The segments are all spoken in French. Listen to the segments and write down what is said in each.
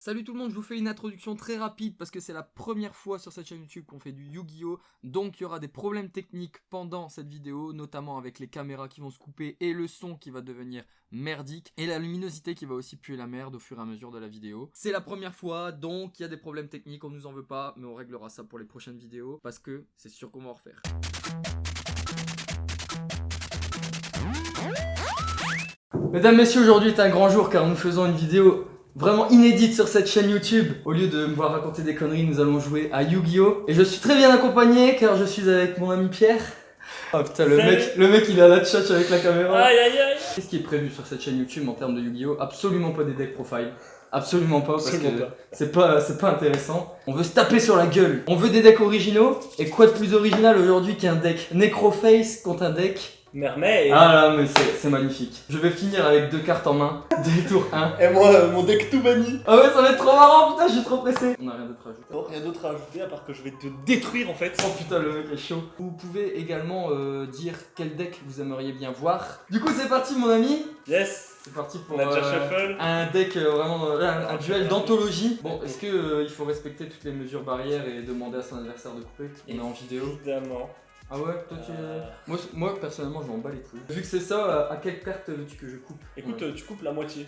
Salut tout le monde, je vous fais une introduction très rapide parce que c'est la première fois sur cette chaîne YouTube qu'on fait du Yu-Gi-Oh! Donc il y aura des problèmes techniques pendant cette vidéo, notamment avec les caméras qui vont se couper et le son qui va devenir merdique et la luminosité qui va aussi puer la merde au fur et à mesure de la vidéo. C'est la première fois, donc il y a des problèmes techniques, on nous en veut pas, mais on réglera ça pour les prochaines vidéos parce que c'est sûr qu'on va en refaire. Mesdames, messieurs, aujourd'hui est un grand jour car nous faisons une vidéo vraiment inédite sur cette chaîne YouTube. Au lieu de me voir raconter des conneries, nous allons jouer à Yu-Gi-Oh! Et je suis très bien accompagné car je suis avec mon ami Pierre. Oh putain, le mec il est à la tchatch avec la caméra. Aïe aïe aïe. Qu'est-ce qui est prévu sur cette chaîne YouTube en termes de Yu-Gi-Oh! Absolument pas des deck profile. Absolument pas, parce que c'est pas intéressant. On veut se taper sur la gueule. On veut des decks originaux. Et quoi de plus original aujourd'hui qu'un deck Necroface contre un deck Mermaid. Ah là, mais c'est magnifique. Je vais finir avec 2 cartes en main dès tour 1. Et moi, mon deck tout banni. Ah ouais, ça va être trop marrant, putain, je suis trop pressé. On a rien d'autre à ajouter. Non, rien d'autre à ajouter à part que je vais te détruire en fait. Oh putain, le mec est chaud. Vous pouvez également dire quel deck vous aimeriez bien voir. Du coup, c'est parti, mon ami. Yes. C'est parti pour On a déjà shuffle. un deck vraiment, un duel d'anthologie. Bon, est-ce que il faut respecter toutes les mesures barrières et demander à son adversaire de couper? On est en vidéo. Évidemment. Ah ouais, toi tu... Moi personnellement je m'en bats les couilles. Vu que c'est ça, à quelle carte veux-tu que je coupe? Écoute, tu coupes la moitié.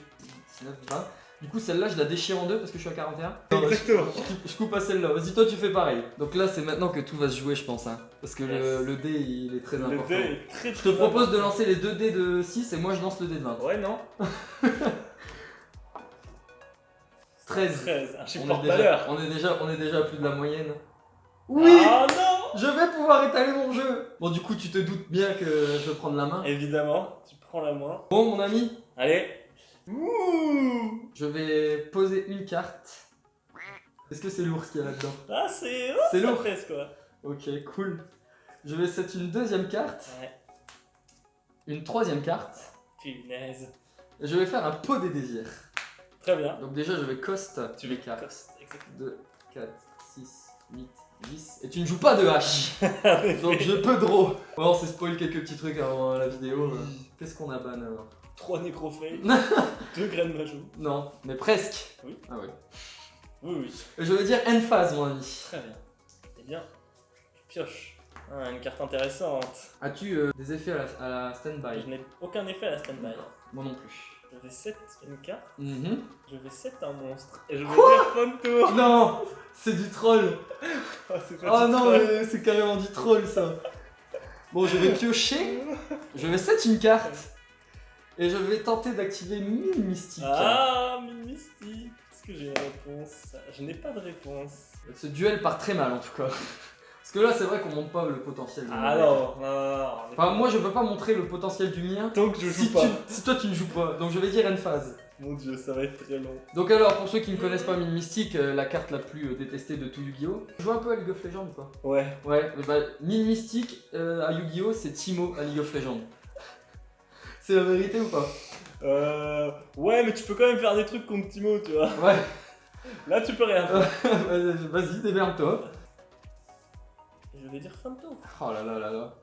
19, 20. Du coup celle-là je la déchire en deux parce que je suis à 41. Exactement. Je coupe à celle-là. Vas-y, toi tu fais pareil. Donc là c'est maintenant que tout va se jouer, je pense, hein. Parce que le dé il est très important. Le dé est très Je te propose de lancer les 2 dés de 6 et moi je lance le dé de 20. Ouais, non. 13. 13, un chiffre porte-valeur. On est déjà à plus de la moyenne. Oui. Ah non. Je vais pouvoir étaler mon jeu. Bon, du coup tu te doutes bien que je vais prendre la main. Évidemment, tu prends la main. Bon, mon ami, Allez. Ouh. je vais poser une carte. Est-ce que c'est lourd ce qu'il y a là-dedans? Ah, c'est lourd. presque quoi. Ok, cool. Je vais set une deuxième carte. Ouais. Une troisième carte. Punaise. Et je vais faire un pot des désirs. Très bien. Donc déjà je vais cost Tu les les cartes. cost, exactement. 2, 4, 6, 8, 10. Et tu ne joues pas de hache. Donc je peux draw. Bon, on s'est spoil quelques petits trucs avant la vidéo. Qu'est-ce qu'on a ban alors? 3 nécrophées, 2 graines majou. Non, mais presque. Oui. Ah ouais. Oui, oui. Je veux dire end phase, mon ami. Très bien. Eh bien, je pioche. Ah, une carte intéressante. As-tu des effets à la stand-by? Je n'ai aucun effet à la stand-by. Moi non plus. Je vais set une carte, Mhm. je vais set un monstre. Et je vais faire fun tour. Non, c'est du troll. Oh, c'est pas Oh du non, troll. mais c'est carrément du troll ça. Bon, je vais piocher. Je vais set une carte. Et je vais tenter d'activer Mine Mystique. Ah, Mine Mystique. Est-ce que j'ai une réponse? Je n'ai pas de réponse. Ce duel part très mal en tout cas. Parce que là, c'est vrai qu'on montre pas le potentiel. de Ah mon non, deck. non. Enfin, moi je peux pas montrer le potentiel du mien. Tant que je joue Si, pas. si toi tu ne joues pas. Donc je vais dire end phase. Mon dieu, ça va être très long. Donc alors, pour ceux qui ne connaissent pas Mine Mystique, la carte la plus détestée de tout Yu-Gi-Oh! Tu joues un peu à League of Legends ou pas? Ouais. Ouais, bah, Mine Mystique à Yu-Gi-Oh! C'est Teemo à League of Legends. C'est la vérité ou pas? Ouais, mais tu peux quand même faire des trucs contre Timo, tu vois. Ouais. Là, tu peux rien faire. Vas-y, démerde-toi. Je vais dire fun tour. Oh là là là là.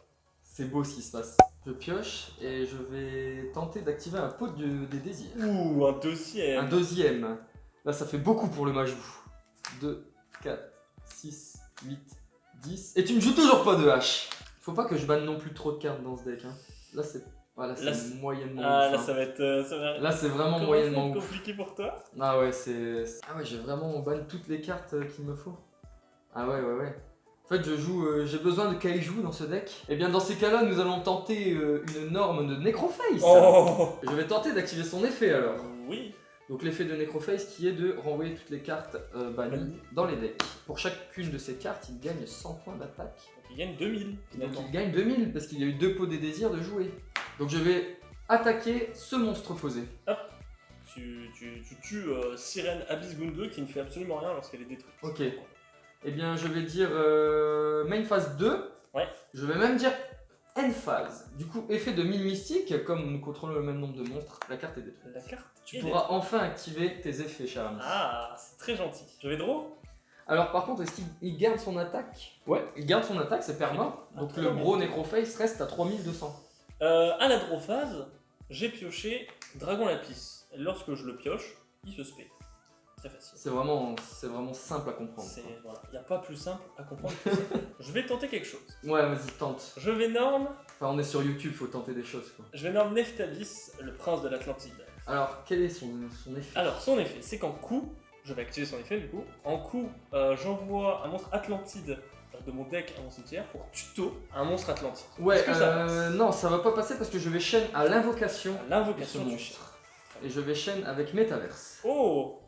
C'est beau ce qui se passe. Je pioche et je vais tenter d'activer un pot des désirs. Ouh, un dossier. Un deuxième. Là, ça fait beaucoup pour le majou. 2, 4, 6, 8, 10. Et tu ne joues toujours pas de hache. Faut pas que je banne non plus trop de cartes dans ce deck. Hein. Là, c'est moyennement Ah, ouf, là, hein. ça va être. Là, c'est vraiment moyennement ouf. compliqué pour toi. Ah ouais, Ah ouais, j'ai vraiment ban toutes les cartes qu'il me faut. Ah ouais. En fait, j'ai besoin de Kaiju dans ce deck. Et bien, dans ces cas-là, nous allons tenter une norme de Necroface. Oh. Je vais tenter d'activer son effet alors. Oui. Donc l'effet de Necroface qui est de renvoyer toutes les cartes bannies dans les decks. Pour chacune de ces cartes, il gagne 100 points d'attaque. Donc il gagne 2000 Donc finalement. il gagne 2000 parce qu'il y a eu 2 pots des désirs de jouer. Donc je vais attaquer ce monstre posé. Hop. Tu tues Sirène Abyss Gundu qui ne fait absolument rien lorsqu'elle est détruite. Ok. Eh bien, je vais dire main phase 2. Ouais. Je vais même dire end phase. Du coup, effet de Mine Mystique, comme nous contrôlons le même nombre de monstres, la carte est détruite. La carte. Tu pourras enfin activer tes effets, cher ami. Ah, c'est très gentil. Je vais draw. Alors, par contre, est-ce qu'il garde son attaque? Ouais, il garde son attaque, c'est permanent. Donc, le gros Necroface reste à 3200. À la draw phase, j'ai pioché Dragon Lapis. Lorsque je le pioche, il se spé. Très facile. C'est vraiment simple à comprendre. Voilà. Il n'y a pas plus simple à comprendre que ça. Je vais tenter quelque chose. Ouais, vas-y, tente. Je vais norme. Enfin, on est sur YouTube, faut tenter des choses, quoi. Je vais norme Neftalis, le prince de l'Atlantide. Alors, quel est son effet? Alors, son effet, c'est qu'en coup, je vais activer son effet du coup. En coup, j'envoie un monstre Atlantide de mon deck à mon cimetière pour tuto un monstre Atlantide. Ouais, Est-ce que ça passe non, ça va pas passer parce que je vais chaîne à l'invocation de ce L'invocation du monstre. Et je vais chaîne avec Metaverse. Oh!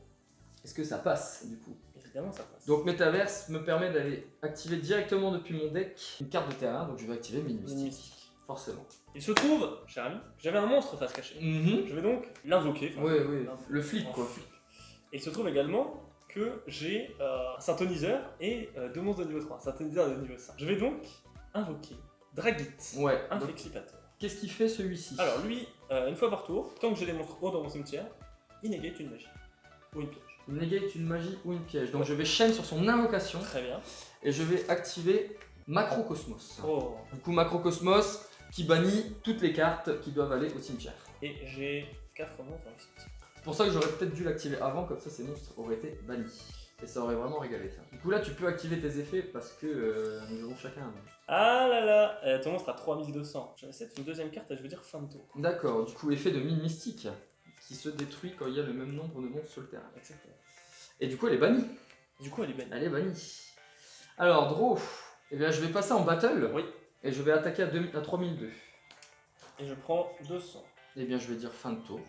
Est-ce que ça passe, du coup? Évidemment, ça passe. Donc Metaverse me permet d'aller activer directement depuis mon deck une carte de terrain, donc je vais activer Mini Mystique. Mystique. Forcément. Il se trouve, cher ami, que j'avais un monstre face cachée. Je vais donc l'invoquer. Oui, oui, le flip en quoi. flip. Et il se trouve également que j'ai un synthoniseur et deux monstres de niveau 3, un synthoniseur de niveau 5. Je vais donc invoquer Dragit, Ouais. un donc, flexipateur. qu'est-ce qu'il fait celui-ci? Alors lui, une fois par tour, tant que j'ai des monstres hauts dans mon cimetière, il négate une magie. Ou une piège. Il négate une magie ou une piège. Donc je vais chaîne sur son invocation Très bien. et je vais activer Macrocosmos. Oh. Du coup Macrocosmos qui bannit toutes les cartes qui doivent aller au cimetière. Et j'ai 4 monstres dans le cimetière. C'est pour ça que j'aurais peut-être dû l'activer avant, comme ça ces monstres auraient été bannis. Et ça aurait vraiment régalé ça. Du coup là tu peux activer tes effets parce que nous avons chacun un monstre. Ah là là, ton monstre a 3200. Je vais essayer une deuxième carte et je veux dire fin de tour. D'accord, du coup effet de mine mystique qui se détruit quand il y a le même nombre de monstres sur le terrain. Exactement. Et du coup elle est bannie. Du coup, elle est bannie. Elle est bannie. Alors draw, eh bien je vais passer en battle. Oui. Et je vais attaquer à 3002. Et je prends 200. Eh bien je vais dire fin de tour.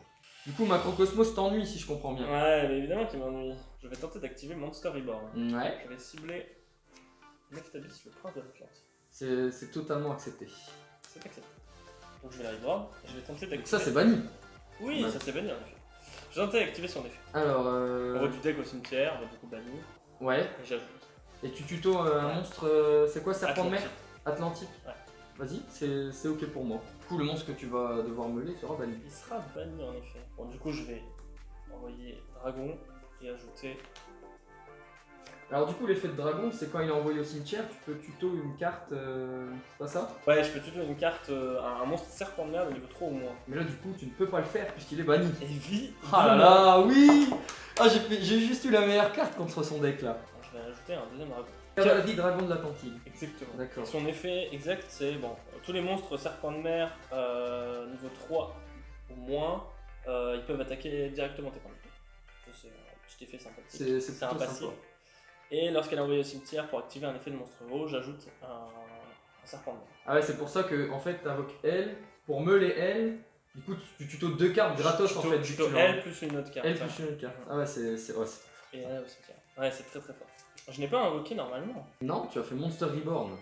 Du coup Macrocosmos t'ennuie si je comprends bien. Ouais, mais évidemment qu'il m'ennuie. Je vais tenter d'activer Monster Reborn. Ouais. Je vais cibler Neftalis, le prince de l'Atlantide. C'est totalement accepté. C'est accepté. Donc je vais la reborn et je vais tenter d'activer. Donc ça c'est banni. Oui, Ouais. ça c'est banni en effet. Je vais tenter d'activer son effet. Alors On voit du deck au cimetière, on va du coup banni. ouais. Et j'ajoute. Et tu tutos un monstre, c'est quoi, serpent de mer? Atlantique. Ouais. Vas-y, c'est ok pour moi. Du coup le monstre que tu vas devoir meuler sera banni. Il sera banni en effet. Bon, du coup je vais envoyer Dragon et ajouter. Alors du coup l'effet de dragon c'est quand il est envoyé au cimetière, tu peux tuto une carte, c'est pas ça? Ouais, je peux tuto une carte, un monstre serpent de mer de niveau 3 ou moins. Mais là du coup tu ne peux pas le faire puisqu'il est banni. Évidemment. Ah là là, oui. Ah j'ai juste eu la meilleure carte contre son deck là. Je vais ajouter un deuxième dragon. Cavalerie dragon de l'Atlantique. Exactement. D'accord. Son effet exact, c'est bon, tous les monstres serpents de mer niveau 3 ou moins, ils peuvent attaquer directement tes points de vie. C'est un petit effet sympathique. C'est un plutôt passif. sympa. Et lorsqu'elle est envoyée au cimetière pour activer un effet de monstre haut, j'ajoute un serpent de mer. Ah ouais, c'est pour ça que en fait t'invoques elle, pour meuler elle, du coup tu tuto deux cartes gratos en fait. vu que Tuto tu l'as- elle plus une autre carte. Elle plus une autre carte. Ah ouais, c'est ouais, Et elle est au cimetière. Ouais, c'est très très fort. Je n'ai pas invoqué normalement. Non, tu as fait Monster Reborn.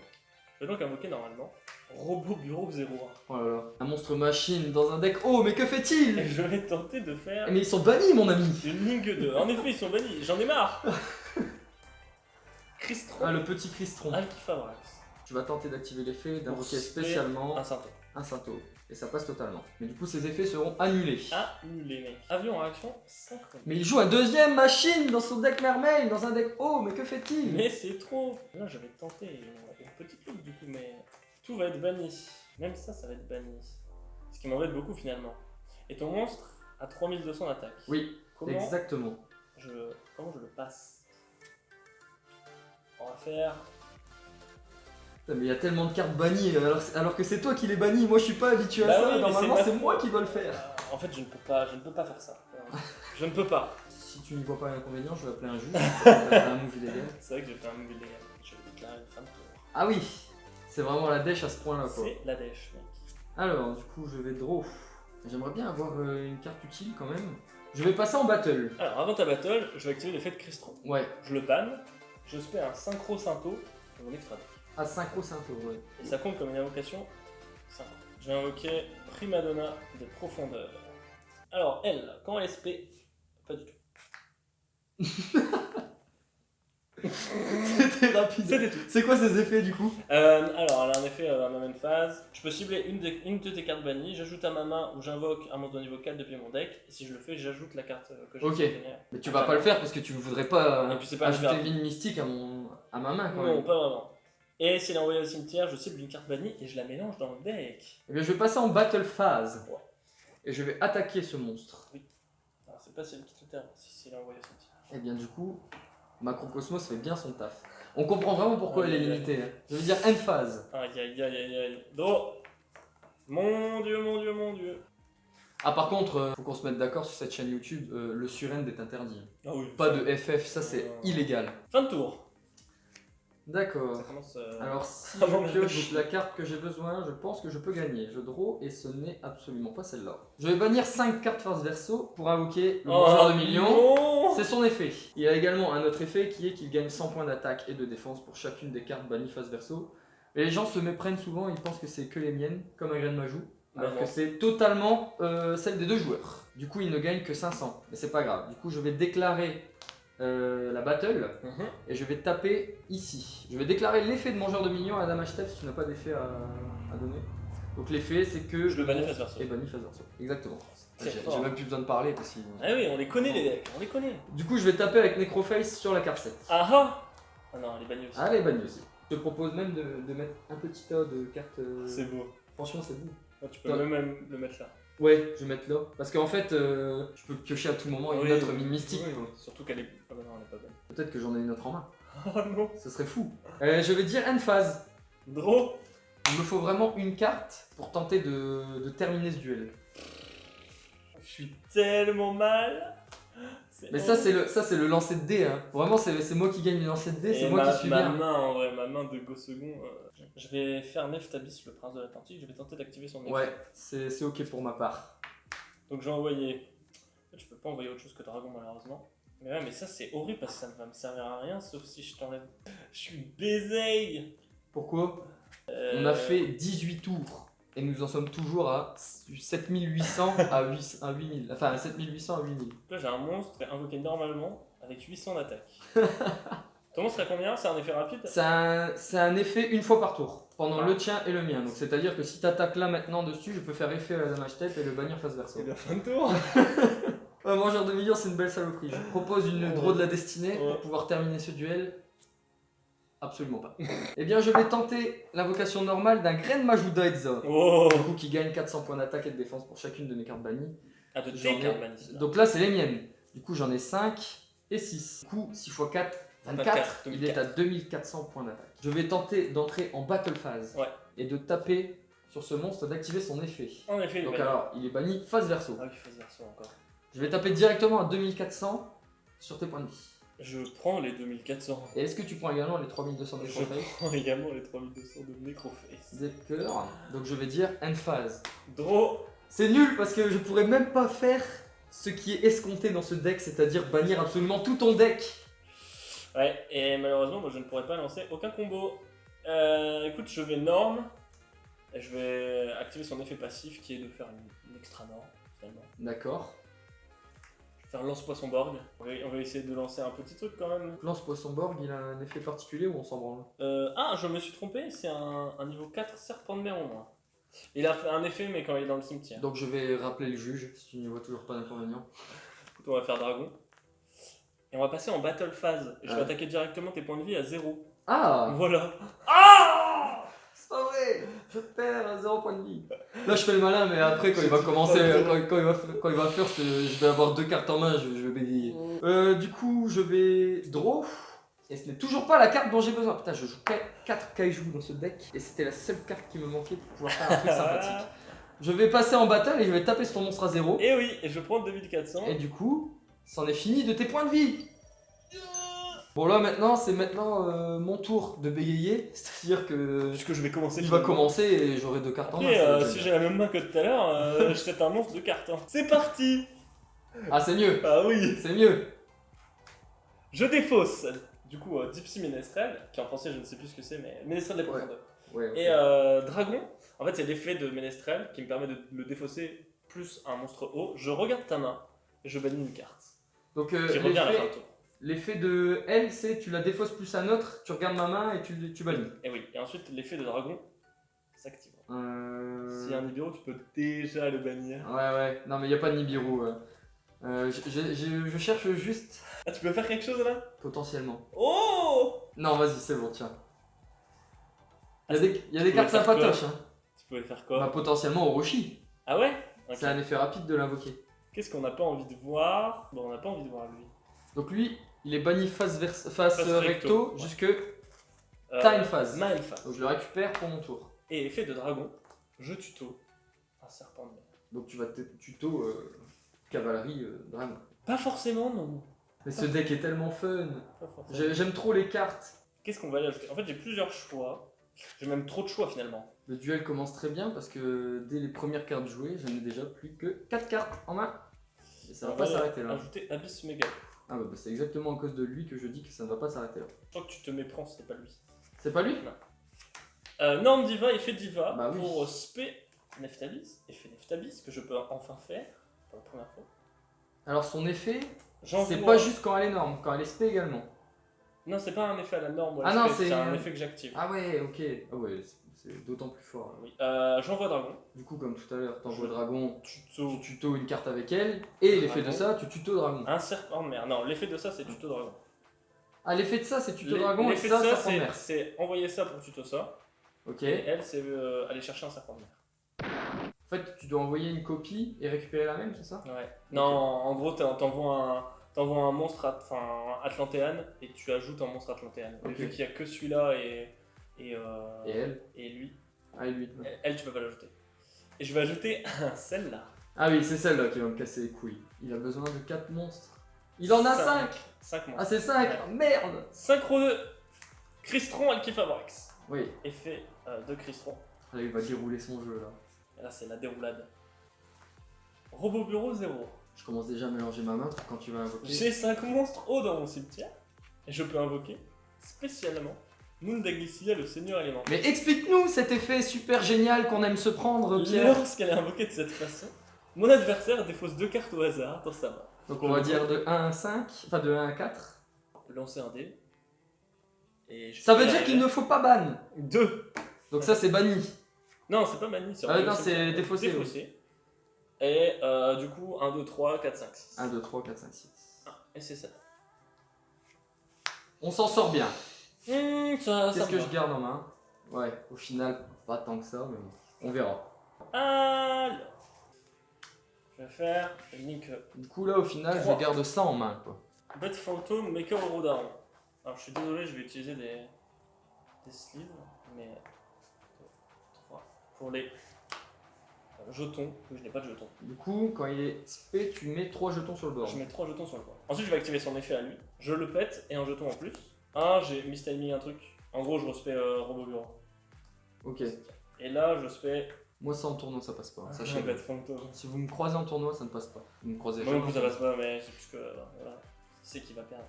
Je vais donc invoquer normalement Robot Bureau 01. Oh là là. Un monstre machine dans un deck. Oh, mais que fait-il? Et je vais tenter de faire Mais ils sont bannis, mon ami. une ligne 2. En effet, ils sont bannis. J'en ai marre. Cristron. Ah, le petit Cristron. Alkifabrax. Tu vas tenter d'activer l'effet, d'invoquer Pour spécialement Un symptôme. un Sainto. Et ça passe totalement. Mais du coup, ces effets seront annulés. Annulé, mec. Avion en réaction synchrone. Mais il joue un deuxième machine dans son deck mermaid, dans un deck. Oh, mais que fait-il? Mais c'est trop. Là, je vais tenter une petite ligne du coup, mais tout va être banni. Même ça va être banni. Ce qui m'embête beaucoup finalement. Et ton monstre a 3200 d'attaque. Oui, Comment exactement. comment je le passe? On va faire. Putain, mais il y a tellement de cartes bannies alors que c'est toi qui les bannis. Moi, je suis pas habitué à Bah ça. oui, mais Normalement, c'est c'est ma moi faute. qui dois le faire. En fait, je ne peux pas faire ça. Je ne peux pas. Si tu n'y vois pas l'inconvénient, je vais appeler un juge. Je vais appeler un move illégal. C'est vrai que j'ai fait un move illégal. Je vais déclarer une fin de tour. Ah oui, c'est vraiment la dèche à ce point-là, quoi. C'est la dèche, mec. Alors, du coup, je vais draw. J'aimerais bien avoir une carte utile quand même. Je vais passer en battle. Alors, avant ta battle, je vais activer l'effet de Cristron. Ouais, Je le banne, je spare un synchro Synto dans mon extra deck. à synchro Sainto, ouais. Et ça compte comme une invocation synchro. Je vais invoquer Primadonna de profondeur. Alors, elle, quand elle SP, pas du tout. C'était rapide. C'était tout. C'est quoi ces effets du coup? Alors, elle a un effet à ma même phase. Je peux cibler une de tes cartes bannies, j'ajoute à ma main ou j'invoque un monstre de niveau 4 depuis mon deck. Et si je le fais, j'ajoute la carte que j'ai Ok. sélectionnée. Mais tu vas pas le faire parce que tu voudrais pas Et puis c'est pas ajouter grave. une ligne mystique à ma main quand Non, même. pas vraiment. Et si elle est envoyée au cimetière, je cible une carte bannie et je la mélange dans le deck. Eh bien, je vais passer en battle phase. Ouais. Et je vais attaquer ce monstre. Alors, c'est pas si elle quitte le terrain, si elle est envoyée au cimetière. Et bien du coup, Macrocosmos fait bien son taf. On comprend vraiment pourquoi elle est limitée. Hein. Je veux dire end phase. Aïe aïe aïe aïe aïe. Draw. Mon dieu, mon dieu, mon dieu. Ah par contre, faut qu'on se mette d'accord sur cette chaîne YouTube, le surend est interdit. Ah oui. Pas de FF, ça c'est illégal. Fin de tour. D'accord. Ça commence. Alors si Ah bon, je pioche la carte que j'ai besoin, je pense que je peux gagner. Je draw et ce n'est absolument pas celle-là. Je vais bannir 5 cartes face verso pour invoquer le mangeur de millions. Non. C'est son effet. Il a également un autre effet qui est qu'il gagne 100 points d'attaque et de défense pour chacune des cartes bannies face verso. Et les gens se méprennent souvent, ils pensent que c'est que les miennes, comme un grain de majou. Alors que c'est totalement celle des deux joueurs. Du coup, il ne gagne que 500. Mais c'est pas grave. Du coup, je vais déclarer la battle et je vais taper ici. Je vais déclarer l'effet de mangeur de millions à la dame H-Step si tu n'as pas d'effet à donner. Donc l'effet c'est que je le bannis face verso. Et bannis face verso. Exactement. Très J'ai fort. même plus besoin de parler parce que. Ah oui, on les connaît les decks, on les connaît. Du coup, je vais taper avec Necroface sur la carte 7. Ah ah. Ah non, elle est bannie aussi. Ah, elle est bannie aussi. Je te propose même de mettre un petit tas de cartes. C'est beau. Franchement, c'est beau. Ah, tu peux même le mettre là. Ouais, je vais mettre là. Parce qu'en fait, je peux piocher à tout moment une autre mine mystique. Oui. Surtout qu'elle est. Ah bah non, elle est pas bonne. Peut-être que j'en ai une autre en main. Oh non. Ce serait fou. Je vais dire end phase. Draw. Il me faut vraiment une carte pour tenter de terminer ce duel. Je suis tellement mal. Mais ça c'est le lancer de dés. Hein. Vraiment, c'est moi qui gagne le lancer de dés, c'est moi qui suis bien. Ma main, en vrai, ma main de go second. Je vais faire Neftabis, le prince de l'Atlantique. Je vais tenter d'activer son effet. Ouais, c'est ok pour ma part. Donc je vais envoyer. En fait, je peux pas envoyer autre chose que dragon malheureusement. Mais ouais, mais ça c'est horrible parce que ça ne va me servir à rien sauf si je t'enlève. Je suis baisé. Pourquoi On a fait 18 tours et nous en sommes toujours à 7800 à 8000. Enfin, 7800 à 8000. Là j'ai un monstre qui est invoqué normalement avec 800 d'attaque. Ton monstre à combien? C'est un effet rapide? C'est un effet une fois par tour, pendant le tien et le mien. Donc c'est-à-dire que si tu attaques là maintenant dessus, je peux faire effet à la dame H-Step et le bannir face verso. C'est la fin de tour. Mangeur de millions, c'est une belle saloperie. Je propose une draw de la destinée pour pouvoir terminer ce duel. Absolument pas. Eh bien, je vais tenter l'invocation normale d'un grain de Majouda Edza. Du coup, qui gagne 400 points d'attaque et de défense pour chacune de mes cartes bannies. Ah, de tes cartes bannies. Donc là, c'est les miennes. Du coup, j'en ai 5 et 6. Du coup, 6 x 4, 24. Il est à 2400 points d'attaque. Je vais tenter d'entrer en battle phase et de taper sur ce monstre, d'activer son effet. En effet, donc alors, il est banni face verso. Ah oui, face verso encore. Je vais taper directement à 2400 sur tes points de vie. Je prends les 2400. Et est-ce que tu prends également les 3200 de Necroface? Je prends également les 3200 de Necroface. D'accord. Donc je vais dire end phase. Draw. C'est nul parce que je pourrais même pas faire ce qui est escompté dans ce deck, c'est-à-dire bannir absolument tout ton deck. Ouais, et malheureusement, moi je ne pourrais pas lancer aucun combo. Écoute, je vais norme. Et je vais activer son effet passif qui est de faire une extra norme, finalement. D'accord. Faire lance-poisson-borg. On va essayer de lancer un petit truc quand même. Lance-poisson-borg, il a un effet particulier ou on s'en branle? Ah, je me suis trompé, c'est un niveau 4 serpent de mer au moins. Il a fait un effet, mais quand il est dans le cimetière. Donc je vais rappeler le juge, si tu n'y vois toujours pas d'inconvénient. Écoute, on va faire dragon. Et on va passer en battle phase. Et je vais attaquer directement tes points de vie à 0. Ah! Voilà. Ah! C'est pas vrai! Je perds à 0 point de vie. Là je fais le malin, mais après quand il va commencer, quand il va faire, je vais avoir 2 cartes en main, je vais bégayer. Du coup, je vais draw. Et ce n'est toujours pas la carte dont j'ai besoin. Putain, je joue 4 kaiju dans ce deck. Et c'était la seule carte qui me manquait pour pouvoir faire un truc sympathique. Je vais passer en battle et je vais taper sur ton monstre à 0. Et oui, et je prends 2400. Et du coup, c'en est fini de tes points de vie. Bon là maintenant, c'est mon tour de bégayer. C'est-à-dire que... Puisque je vais commencer. Il va commencer et j'aurai 2 cartes en main. Si j'ai la même main que tout à l'heure, je jette un monstre de cartes. C'est parti. Ah c'est mieux. Ah oui. C'est mieux. Je défausse. Du coup, Dipsy Ménestrel, qui en français je ne sais plus ce que c'est, mais Ménestrel de la profondeur. Ouais, et Dragon, en fait c'est l'effet de Ménestrel qui me permet de le défausser plus un monstre haut. Je regarde ta main et je bannis une carte. Donc qui revient à la fin de tour. L'effet de elle, c'est tu la défausses plus un autre, tu regardes ma main et tu bannis. Et oui, et ensuite l'effet de Dragon s'active. S'il y a un Nibiru, tu peux déjà le bannir. Ouais, non mais il n'y a pas de Nibiru. Je cherche juste... Ah, tu peux faire quelque chose là? Potentiellement. Oh! Non, vas-y, c'est bon, tiens. Il y a des cartes sympatoches. Hein. Tu pouvais faire quoi? Bah, potentiellement Orochi. Ah ouais? C'est un effet rapide de l'invoquer. Qu'est-ce qu'on n'a pas envie de voir? Bon, on n'a pas envie de voir lui. Donc lui, il est banni face recto, recto ouais. jusque time phase. Mile phase. Donc je le récupère pour mon tour. Et effet de dragon, je tuto un serpent de mer. Donc tu vas tuto cavalerie dragon. Pas forcément, non. Mais ce deck est tellement fun. Pas forcément. J'aime trop les cartes. Qu'est-ce qu'on va y ajouter? En fait, j'ai plusieurs choix. J'ai même trop de choix finalement. Le duel commence très bien parce que dès les premières cartes jouées, je n'ai déjà plus que 4 cartes en main. Et ça va pas s'arrêter là. Ajouter Abyss Mega. Ah bah c'est exactement à cause de lui que je dis que ça ne va pas s'arrêter là. Je crois que tu te méprends, c'est pas lui. C'est pas lui? Norme Diva, effet Diva Bah oui. pour spé Neftabis. Effet Neftabis que je peux enfin faire pour la première fois. Alors son effet, J'envoie- c'est pas juste quand elle est norme, quand elle est spé également. Non, c'est pas un effet à la norme. ou à Ah la non, spé, c'est un effet que j'active. Ah ouais, ok. Ah ouais, c'est d'autant plus fort. Là. Oui. J'envoie Dragon. Du coup, comme tout à l'heure, t'envoies dragon, Tuto. tu tuto une carte avec elle, et l'effet de Dragon. ça, tu tuto dragon. Un serpent de mer. Non, l'effet de ça, c'est tuto Dragon. Ah, l'effet de ça, c'est tuto dragon, et L'effet ça, de ça, serpent de mer. c'est envoyer ça pour tuto ça. Ok. Et elle, c'est aller chercher un serpent de mer. En fait, tu dois envoyer une copie et récupérer la même, c'est ça? Ouais. Non, en gros, t'envoies un monstre Atlantéan et tu ajoutes un monstre Atlantéan. Ok. Vu qu'il y a que celui-là et elle? et lui, Ah, et lui. elle, tu peux pas l'ajouter. Et je vais ajouter celle-là. Ah oui, c'est celle-là qui va me casser les couilles. Il a besoin de 4 monstres. Il en a 5! 5 Ah, monstres. c'est 5! Ouais. Merde! Synchro 2. Crystron Alkifabrax. Oui, Effet de Crystron. là, il va dérouler son jeu, là. Et là, c'est la déroulade. Robot Bureau 0. Je commence déjà à mélanger ma main pour quand tu vas invoquer. J'ai 5 monstres hauts dans mon cimetière. Et je peux invoquer spécialement Mundaglycia, le seigneur élément. Mais explique-nous cet effet super génial qu'on aime se prendre, Pierre. Lorsqu'elle est invoquée de cette façon, mon adversaire défausse 2 cartes au hasard dans sa main. Donc on va dire de 1 à 5, enfin de 1 à 4. Lancer un dé. Et Ça veut dire qu'il ne faut pas ban. 2. Donc ça c'est banni. Non, c'est pas banni. Ah non, c'est défaussé. Défaussé. Et du coup, 1, 2, 3, 4, 5, 6. 1, 2, 3, 4, 5, 6. Et c'est ça. On s'en sort bien. Ça Qu'est-ce que me je va. garde en main? Ouais, au final, pas tant que ça, mais bon, on verra. Alors, je vais faire Link Du coup là, au final, 3. je garde ça en main, quoi. Bête Fantôme, Maker Eurodaron. Alors je suis désolé, je vais utiliser des sleeves, mais 3 pour les jetons, que je n'ai pas de jetons. Du coup, quand il est spé, tu mets 3 jetons sur le bord. Je mets 3 jetons sur le bord. Ensuite, je vais activer son effet à lui. Je le pète et un jeton en plus. Ah, j'ai mistimé un truc. En gros, je respect Robot Bureau. Ok. Et là, je spé Moi, ça en tournoi, ça passe pas. Sachez. Bête Fantôme. Si vous me croisez en tournoi, ça ne passe pas. Vous me croisez Moi non jamais. plus, ça passe pas, mais c'est plus que. Voilà. Il sait qu'il va perdre.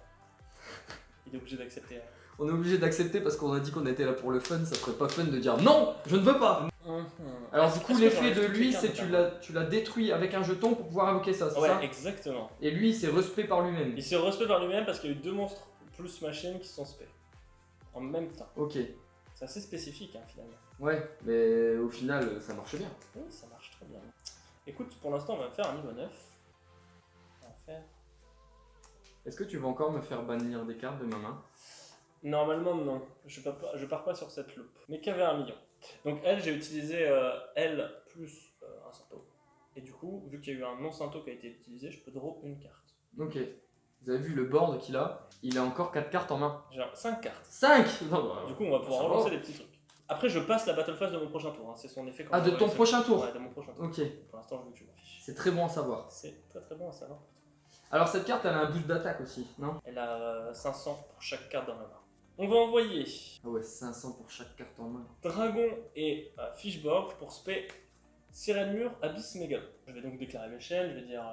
Il est obligé d'accepter. On est obligé d'accepter parce qu'on a dit qu'on était là pour le fun. Ça serait pas fun de dire non, je ne veux pas. Alors du coup, l'effet de lui, c'est tu l'as détruit avec un jeton pour pouvoir invoquer ça, c'est Ouais, ça? exactement. Et lui, il s'est respect par lui-même. Il se respect par lui-même parce qu'il y a eu 2 monstres plus machine qui sont spé. En même temps. Ok. C'est assez spécifique hein, finalement. Ouais, mais au final, ça marche bien. Oui, ça marche très bien. Écoute, pour l'instant, on va faire un niveau 9. On va faire. Est-ce que tu vas encore me faire bannir des cartes de ma main? Normalement, non. Je pars pas sur cette loupe. Mais qu'avait un million. Donc, elle, j'ai utilisé elle plus un Santo. Et du coup, vu qu'il y a eu un non-Santo qui a été utilisé, je peux draw une carte. Ok. Vous avez vu le board qu'il a? Il a encore 4 cartes en main. J'ai 5 cartes. 5! Non, bah, Du coup, on va pouvoir ça va. relancer des petits trucs. Après, je passe la battle phase de mon prochain tour. Hein. C'est son effet quand Ah, de je ton réussis. prochain tour? Ouais, de mon prochain tour. Ok. Pour l'instant, je veux que je m'en fiche. C'est très bon à savoir. C'est très très bon à savoir. Alors cette carte, elle a un boost d'attaque aussi, non? Elle a 500 pour chaque carte dans la main. On va envoyer Ah ouais, 500 pour chaque carte en main. Dragon et Fishborg pour spé Sirène Mur Abyss Megalon. Je vais donc déclarer mes chaînes, je vais dire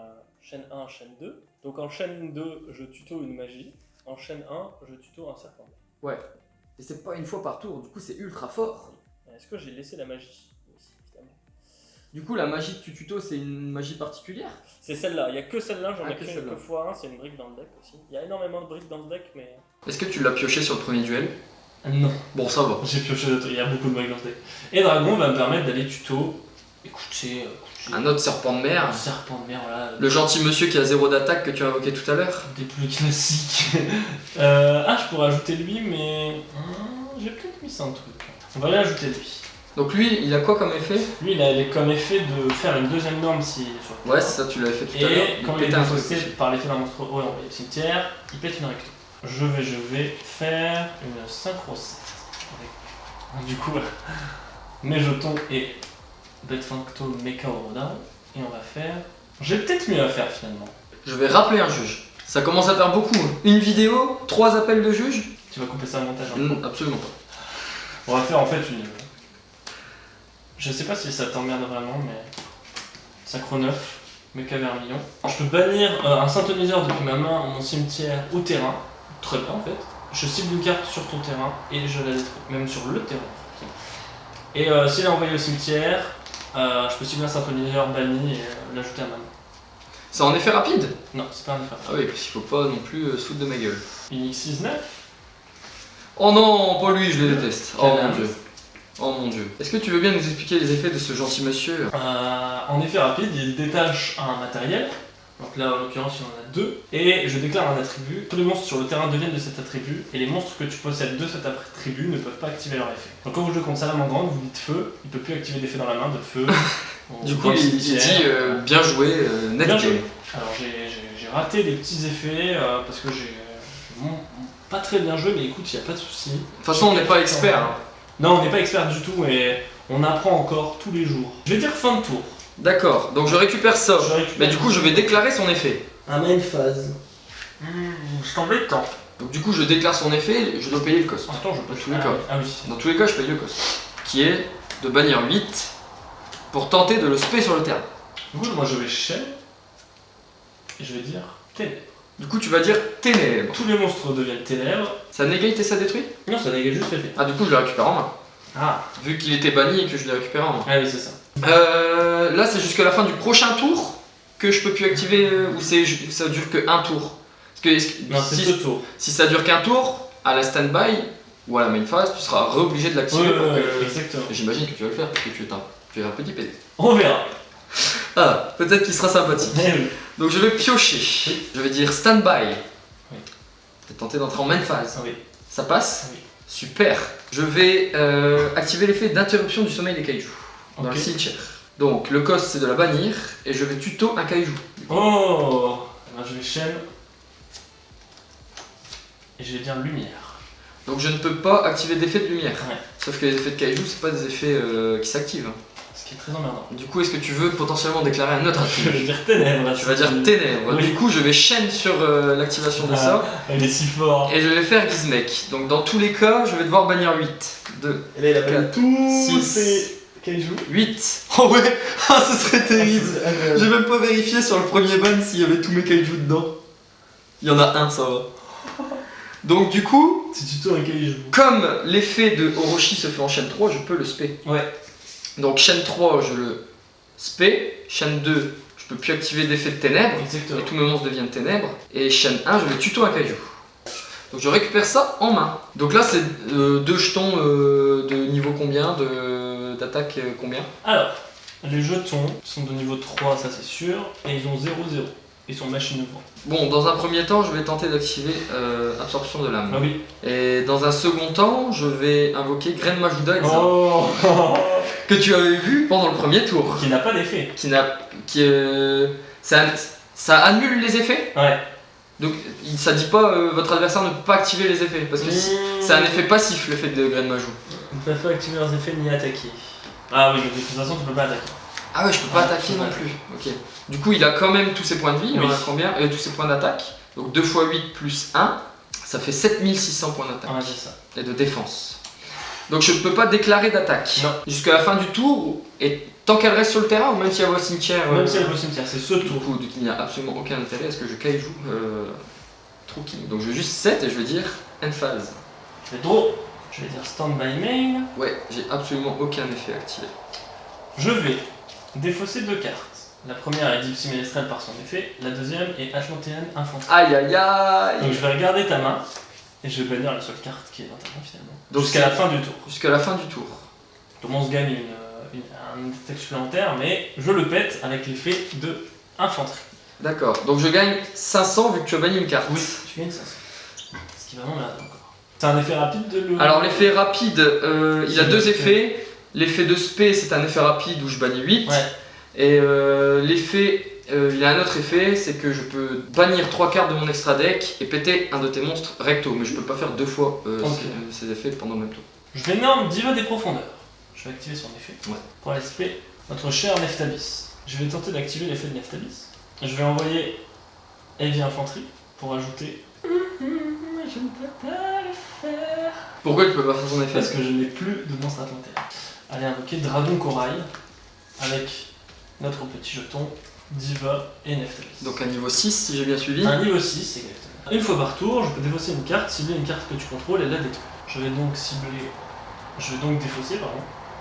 chaîne 1, chaîne 2. Donc en chaîne 2, je tuto une magie. En chaîne 1, je tuto un serpent. Ouais. Et c'est pas une fois par tour, du coup c'est ultra fort. Est-ce que j'ai laissé la magie? Oui, évidemment. Du coup, la magie que tu tutos, c'est une magie particulière? C'est celle-là, il n'y a que celle-là, j'en Ah, ai que pris une celle-là. que fois 1, c'est une brique dans le deck aussi. Il y a énormément de briques dans le deck, mais. Est-ce que tu l'as pioché sur le premier duel? Non. Bon, ça va. J'ai pioché il y a beaucoup de briques dans ce deck. Et Dragon va me permettre d'aller tuto. Écoutez, Un autre serpent de mer. un serpent de mer, voilà. Le gentil monsieur qui a 0 d'attaque que tu as invoqué tout à l'heure. Des plus classiques. Je pourrais ajouter lui, mais. J'ai peut-être mis ça un truc. On va aller ajouter lui. Donc lui, il a quoi comme effet? Lui, il a comme effet de faire une deuxième norme si sur le Ouais, terrain. c'est ça, tu l'avais fait tout à l'heure. Et quand il est pète un truc défaussé aussi. par l'effet d'un monstre envoyé au cimetière, il pète une recto. Je vais faire une synchro 7. Avec, du coup, mes jetons et Betfuncto Mecha Oroda. Et on va faire. J'ai peut-être mieux à faire finalement. Je vais rappeler un juge. Ça commence à faire beaucoup. Hein. Une vidéo, 3 appels de juge? Tu vas couper ça au montage hein. Non, absolument pas. On va faire en fait une. Je sais pas si ça t'emmerde vraiment, mais. Synchro 9, Mecha Vermillon. Je peux bannir un synthoniseur depuis ma main, mon cimetière ou terrain. Très bien en fait. Je cible une carte sur ton terrain et je la détruis. Même sur le terrain. Et s'il est envoyé au cimetière, je peux cibler un synthoniseur banni et l'ajouter à ma main. C'est en effet rapide? Non, c'est pas un effet. Ah oui, parce qu'il faut pas non plus se foutre de ma gueule. Une X6-9. Oh non, pas lui, je le déteste. Oh Canal. mon dieu. Oh mon dieu. Est-ce que tu veux bien nous expliquer les effets de ce gentil monsieur? En effet rapide, il détache un matériel. Donc là, en l'occurrence, il y en a 2. Et je déclare un attribut. Tous les monstres sur le terrain deviennent de cet attribut. Et les monstres que tu possèdes de cet attribut ne peuvent pas activer leur effet. Donc quand vous jouez contre Salamandre Grande, vous dites feu. Il peut plus activer d'effet dans la main de feu. Du coup, il dit bien joué, net Bien game. joué. Alors j'ai raté des petits effets parce que j'ai pas très bien joué, mais écoute, il n'y a pas de souci. De toute façon, on n'est pas expert. Hein. Non, on n'est pas expert du tout, mais on apprend encore tous les jours. Je vais dire fin de tour. D'accord, donc je récupère ça. Je récupère Mais du coup, je vais déclarer son effet. un main phase. C'est embêtant. Donc du coup, je déclare son effet, je dois payer le cost. Attends, je peux Dans tous les cas. Ah oui. Dans tous les cas, je paye le cost. Qui est de bannir 8 pour tenter de le spé sur le terrain. Du coup, moi je vais chaîne et je vais dire ténèbres. Du coup, tu vas dire ténèbres. Tous les monstres deviennent ténèbres. Ça négate et ça détruit? Non, ça dégage juste l'effet. Ah, du coup, je le récupère en main. Ah, Vu qu'il était banni et que je l'ai récupéré en main. ah oui, c'est ça. Là, c'est jusqu'à la fin du prochain tour que je peux plus activer, ou ça dure que un tour? Parce que Non, c'est si, ce tour. si ça dure qu'un tour, à la stand-by ou à la main phase, tu seras obligé de l'activer. pour que- exactement. J'imagine que tu vas le faire parce que tu es un petit PD. On verra. Ah, peut-être qu'il sera sympathique. Eh oui. Donc je vais piocher. Oui. Je vais dire stand-by. Oui. Je vais tenter d'entrer en main phase. Oui. Ça passe? Oui. Super. Je vais activer l'effet d'interruption du sommeil des kaijus dans Ok. le cimetière. Donc le cost c'est de la bannir et je vais tuto un kaiju. Oh, alors je vais chaîne et je vais dire lumière. Donc je ne peux pas activer d'effet de lumière. Ouais. Sauf que les effets de kaiju c'est pas des effets qui s'activent. Hein. Ce qui est très emmerdant. Du coup est-ce que tu veux potentiellement déclarer un autre Je vais attribut? dire ténèbres. Tu vas dire ténèbres. Oui. Du coup je vais chaîne sur l'activation de ça. Elle est si forte. Et je vais faire Gizmek. Donc dans tous les cas je vais devoir bannir 8. 2, Et là, il a Quatre, pas tous six. ces kaiju. 8. Oh ouais. Ah ce serait terrible. Ah, J'ai même pas vérifié sur le premier ban s'il y avait tous mes kaiju dedans. Il y en a un, ça va. Donc du coup, C'est tuto un kaiju. comme l'effet de Orochi se fait en chaîne 3, je peux le spé. Ouais. Donc chaîne 3, je le spé. Chaîne 2, je peux plus activer d'effet de ténèbres. Exactement. Et tous mes monstres deviennent ténèbres. Et chaîne 1, je vais tuto un kaiju. Donc je récupère ça en main. Donc là c'est 2 jetons de niveau combien, d'attaque combien? Alors, les jetons sont de niveau 3, ça c'est sûr, et ils ont 0-0. Ils sont machine ouvrant. Bon, dans un premier temps, je vais tenter d'activer absorption de l'âme. Ah oui. Et dans un second temps, je vais invoquer Graine Majuda Elsa, Oh que tu avais vu pendant le premier tour. Qui n'a pas d'effet. Ça annule les effets. Ouais. Donc ça dit pas votre adversaire ne peut pas activer les effets parce que c'est un effet passif l'effet de Graine Majou. Ils ne peuvent pas activer leurs effets ni attaquer. Ah oui, mais de toute façon tu peux pas attaquer. Ah ouais, je peux pas Ouais, attaquer c'est non vrai. plus. Ok. Du coup, il a quand même tous ses points de vie. Il Oui. en a combien? Tous ses points d'attaque. Donc 2 x 8 plus 1, ça fait 7600 points d'attaque Ouais, c'est ça. et de défense. Donc je ne peux pas déclarer d'attaque Non. jusqu'à la fin du tour, et tant qu'elle reste sur le terrain ou même si elle va au cimetière. Même si elle va au cimetière, c'est ce Du tour. coup, il n'y a absolument aucun intérêt à ce que je kaiju trop king. Donc je vais juste 7 et je vais dire end phase. Je vais draw. Je vais dire stand by main. Ouais, j'ai absolument aucun effet activé. Je vais défausser 2 cartes. La première est Gypsy Ménestrel par son effet, la deuxième est Atlantéenne Infanterie. Aïe aïe aïe. Donc je vais regarder ta main et je vais bannir la seule carte qui est dans ta main finalement. Donc Jusqu'à la fin du tour. Jusqu'à la fin du tour. Donc on se gagne un attaque supplémentaire, mais je le pète avec l'effet de Infanterie. D'accord, donc je gagne 500 vu que tu as banni une carte. Oui, tu gagnes 500. Ce qui est vraiment merde encore. C'est un effet rapide de le. Alors l'effet rapide, il a C'est 2 le- effets. L'effet de spé, c'est un effet rapide où je bannis 8. Ouais. Et l'effet, il a un autre effet, c'est que je peux bannir 3 cartes de mon extra deck et péter un de tes monstres recto. Mais je peux pas faire 2 fois ces effets pendant le même tour. Je vais nommer Diva des profondeurs. Je vais activer son effet. Ouais. Pour l'esprit, notre cher Neftabis. Je vais tenter d'activer l'effet de Neftabis. Je vais envoyer Heavy Infantry pour ajouter. Je ne peux pas le faire. Pourquoi tu peux pas faire son effet? Parce que je n'ai plus de monstre Atlantaire. Allez invoquer Dragon Corail avec notre petit jeton Diva et Neftabis. Donc à niveau 6 si j'ai bien suivi. Un niveau 6 exactement. Une fois par tour, je peux défausser une carte, cibler une carte que tu contrôles et la détruire. Je vais donc défausser, pardon.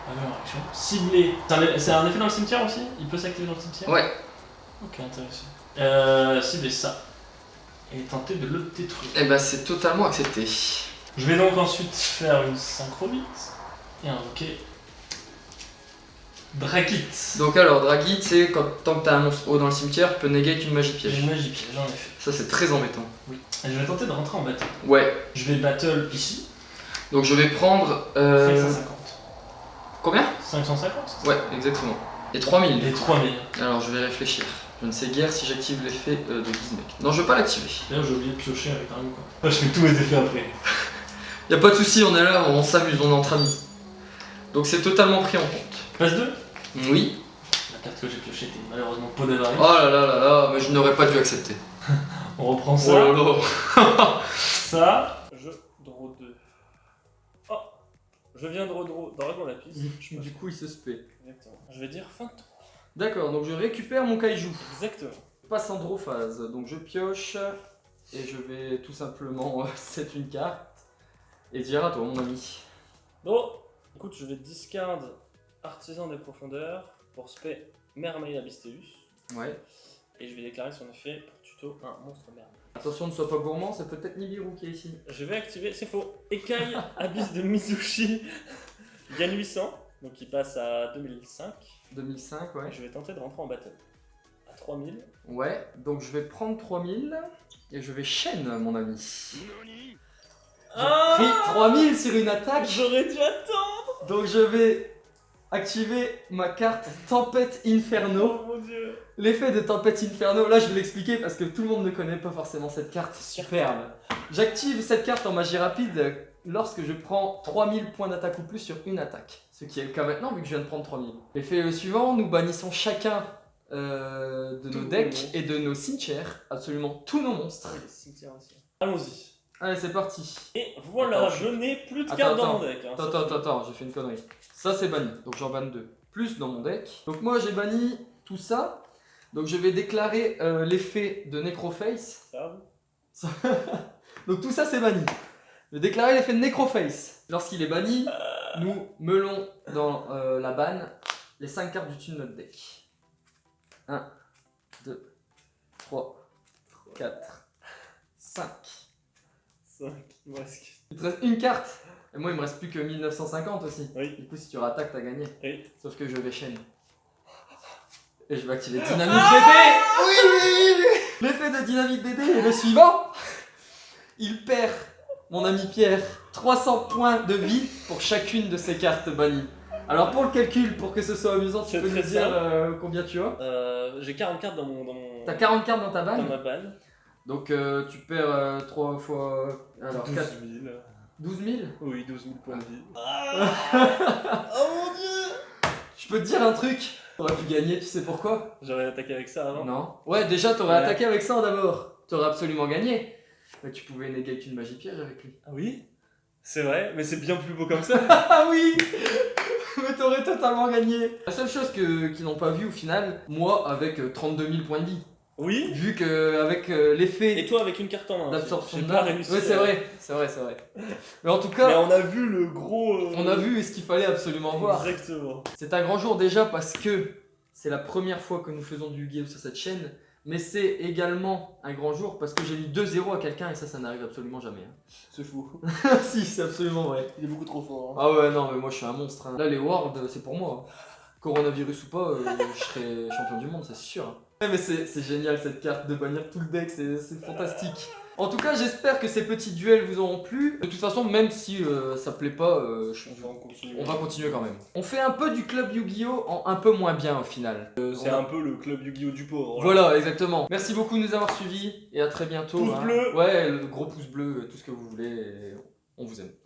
La même action. Cibler. C'est un effet dans le cimetière aussi? Il peut s'activer dans le cimetière? Ouais. Ok, intéressant. Cibler ça. Et tenter de le détruire. Et bah c'est totalement accepté. Je vais donc ensuite faire une synchronite et invoquer Drakit. Donc alors, Dragit, c'est tant que t'as un monstre haut dans le cimetière, tu peux negate une magie piège. Une magie piège, en effet. Ça c'est très embêtant. Oui. Et je vais tenter de rentrer en battle. Ouais. Je vais battle ici. Donc je vais prendre... 550. Combien? 550? Ouais, exactement. Et 3000. Et 3000. Alors je vais réfléchir. Je ne sais guère si j'active l'effet de Gizmek. Non, je veux pas l'activer. D'ailleurs, j'ai oublié de piocher avec un quoi. Je fais tous mes effets après. Y a pas de souci, on est là, on s'amuse, on est entre amis. Donc c'est totalement pris en compte. Phase 2. Oui. La carte que j'ai piochée était malheureusement peau d'avarie. Oh là là là là, mais je n'aurais pas dû accepter. On reprend ça. Oh là là. Ça. Je draw 2. Oh. Je viens de redraw Dragon Lapis. Du coup, il se spé. Exactement. Je vais dire fin de tour. D'accord, donc je récupère mon kaiju. Exactement. Je passe en draw phase, donc je pioche et je vais tout simplement set une carte et dire à toi mon ami. Bon, écoute, je vais discard Artisan des Profondeurs pour spé Mermaid Abysteus. Ouais. Et je vais déclarer son effet pour tuto un monstre merde. Attention, ne sois pas gourmand, c'est peut-être Nibiru qui est ici. Je vais activer, c'est faux, Ekai Abyss de Mizushi. Il gagne 800, donc il passe à 2005. 2005, ouais. Et je vais tenter de rentrer en battle. À 3000. Ouais, donc je vais prendre 3000 et je vais chaîne mon ami. J'ai pris 3000 sur une attaque. J'aurais dû attendre. Donc je vais activer ma carte Tempête Inferno. Oh mon dieu. L'effet de Tempête Inferno, là je vais l'expliquer parce que tout le monde ne connaît pas forcément cette carte superbe. J'active cette carte en magie rapide lorsque je prends 3000 points d'attaque ou plus sur une attaque. Ce qui est le cas maintenant vu que je viens de prendre 3000. L'effet suivant, nous bannissons chacun de nos decks et de nos cimetières, absolument tous nos monstres. Les cimetières aussi. Allons-y. Allez, c'est parti. Et voilà, Attends, je n'ai plus de Attends, cartes dans attends. mon deck. Hein, Attends, j'ai fait une connerie. Ça c'est banni, donc j'en banne 2. Plus dans mon deck. Donc moi j'ai banni tout ça. Donc je vais déclarer l'effet de Necroface. Ça, Donc tout ça c'est banni. Je vais déclarer l'effet de Necroface. Lorsqu'il est banni, nous meulons dans la banne les 5 cartes du dessus de notre deck. 1, 2, 3, 4, 5. 5, presque. Il te reste une carte. Et moi il me reste plus que 1950 aussi. Oui. Du coup si tu rattaques t'as gagné. Oui. Sauf que je vais chaîne. Et je vais activer Dynamique DD. Oui. L'effet de Dynamique DD est le suivant. Il perd, mon ami Pierre, 300 points de vie pour chacune de ses cartes bannies. Alors pour le calcul, pour que ce soit amusant, tu C'est peux nous très dire combien tu as. J'ai 40 cartes dans mon. T'as 40 cartes dans ta Dans banne. ma banne. Donc tu perds 3 fois... Alors 12 4... 000. 12 000. Oui, 12 000 points de vie. Oh mon dieu. Je peux te dire un truc. T'aurais pu gagner, tu sais pourquoi? J'aurais attaqué avec ça avant. Non. Ouais, déjà t'aurais Ouais. attaqué avec ça d'abord. T'aurais absolument gagné. Mais tu pouvais negate une magie piège avec lui. Ah oui? C'est vrai, mais c'est bien plus beau comme ça. Ah oui. Mais t'aurais totalement gagné. La seule chose qu'ils n'ont pas vu au final, moi avec 32 000 points de vie. Oui? Vu qu'avec l'effet Et toi avec une carte en main. d'absorption J'ai de pas mana. réussi. Ouais, c'est vrai. Mais en tout cas, Mais on a vu le gros. on a vu ce qu'il fallait absolument voir. Exactement. C'est un grand jour déjà parce que c'est la première fois que nous faisons du Yu-Gi-Oh sur cette chaîne. Mais c'est également un grand jour parce que j'ai mis 2-0 à quelqu'un et ça n'arrive absolument jamais. Hein. C'est fou. Si, c'est absolument vrai. Il est beaucoup trop fort. Hein. Ah ouais, non, mais moi je suis un monstre. Hein. Là, les Worlds, c'est pour moi. Hein. Coronavirus ou pas, je serai champion du monde, c'est sûr. Ouais, mais c'est génial cette carte de bannir tout le deck, c'est fantastique. En tout cas, j'espère que ces petits duels vous auront plu. De toute façon, même si ça plaît pas, on va continuer quand même. On fait un peu du club Yu-Gi-Oh! En un peu moins bien au final. C'est un peu le club Yu-Gi-Oh! Du pauvre. Voilà, exactement. Merci beaucoup de nous avoir suivis et à très bientôt. Pouce bleu. Ouais, le gros pouce bleu, tout ce que vous voulez. On vous aime. Voilà.